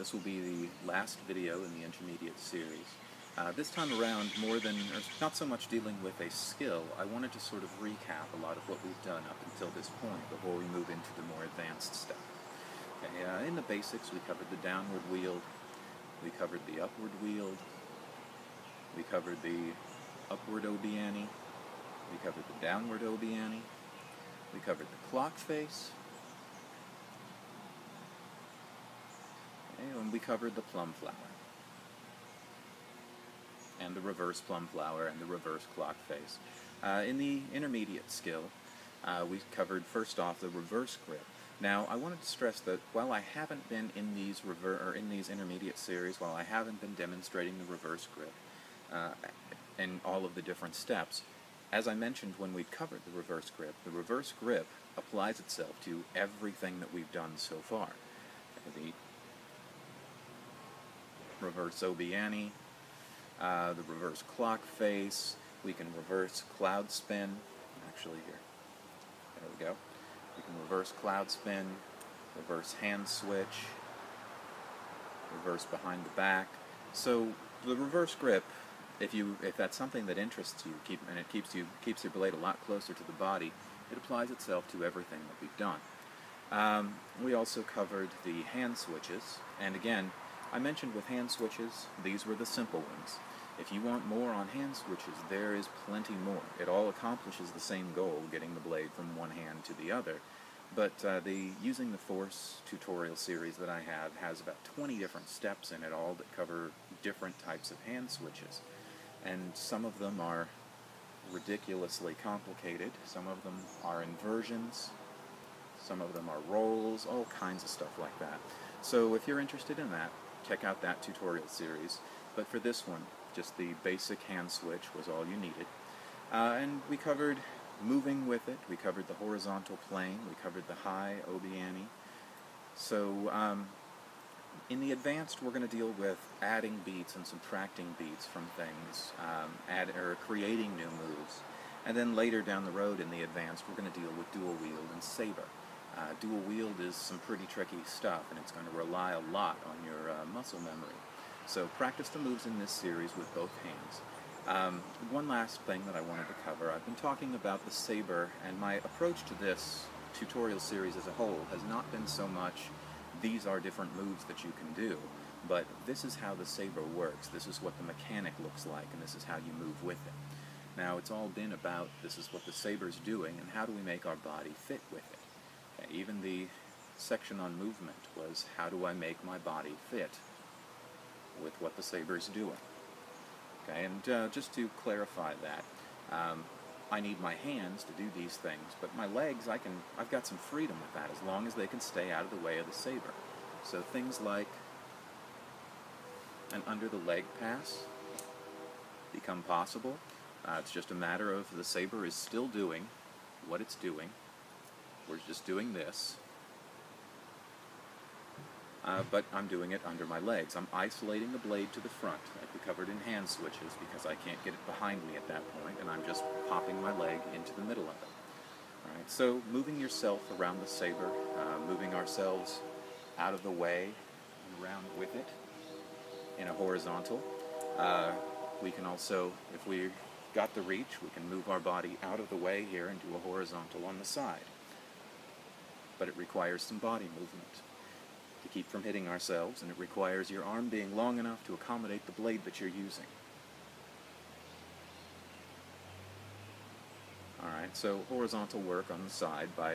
this will be the last video in the intermediate series. This time around, not so much dealing with a skill, I wanted to sort of recap a lot of what we've done up until this point before we move into the more advanced stuff. Okay, in the basics, we covered the downward wield, we covered the upward wield, we covered the upward obiani, we covered the downward obiani, we covered the clock face, and we covered the plum flower, and the reverse plum flower, and the reverse clock face. In the intermediate skill, we covered first off the reverse grip. Now, I wanted to stress that while I haven't been in these intermediate series, while I haven't been demonstrating the reverse grip and all of the different steps, as I mentioned when we covered the reverse grip applies itself to everything that we've done so far. The reverse obiani, the reverse clock face, we can reverse cloud spin, actually here, there we go. We can reverse cloud spin, reverse hand switch, reverse behind the back. So the reverse grip, if that's something that interests you, and it keeps your blade a lot closer to the body, it applies itself to everything that we've done. We also covered the hand switches, and again, I mentioned with hand switches, these were the simple ones. If you want more on hand switches, there is plenty more. It all accomplishes the same goal, getting the blade from one hand to the other. But the Using the Force tutorial series that I have has about 20 different steps in it all that cover different types of hand switches. And some of them are ridiculously complicated, some of them are inversions, some of them are rolls, all kinds of stuff like that. So if you're interested in that, check out that tutorial series. But for this one, just the basic hand switch was all you needed. And we covered moving with it, we covered the horizontal plane, we covered the high obiani. So in the advanced, we're going to deal with adding beats and subtracting beats from things, or creating new moves. And then later down the road in the advanced, we're going to deal with dual wield and saber. Dual wield is some pretty tricky stuff, and it's going to rely a lot on your muscle memory. So practice the moves in this series with both hands. One last thing that I wanted to cover, I've been talking about the saber, and my approach to this tutorial series as a whole has not been so much these are different moves that you can do, but this is how the saber works, this is what the mechanic looks like, and this is how you move with it. Now, it's all been about this is what the saber's doing, and how do we make our body fit with it. Okay, even the section on movement was how do I make my body fit with what the saber's doing. Okay, and just to clarify that, I need my hands to do these things, but my legs, I've got some freedom with that as long as they can stay out of the way of the saber. So things like an under the leg pass become possible. It's just a matter of the saber is still doing what it's doing. We're just doing this. But I'm doing it under my legs. I'm isolating the blade to the front, like we covered in hand switches, because I can't get it behind me at that point, and I'm just popping my leg into the middle of it. All right, so moving yourself around the saber, moving ourselves out of the way and around with it in a horizontal. We can also, if we got the reach, we can move our body out of the way here and do a horizontal on the side. But it requires some body movement to keep from hitting ourselves, and it requires your arm being long enough to accommodate the blade that you're using. Alright, so horizontal work on the side by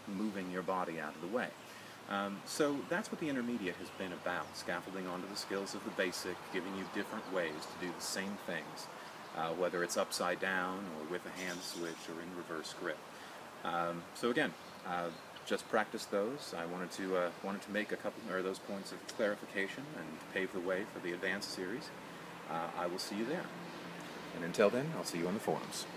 moving your body out of the way. So that's what the intermediate has been about, scaffolding onto the skills of the basic, giving you different ways to do the same things, whether it's upside down or with a hand switch or in reverse grip. So again, just practice those. I wanted to make a couple of those points of clarification and pave the way for the advanced series. I will see you there. And until then, I'll see you on the forums.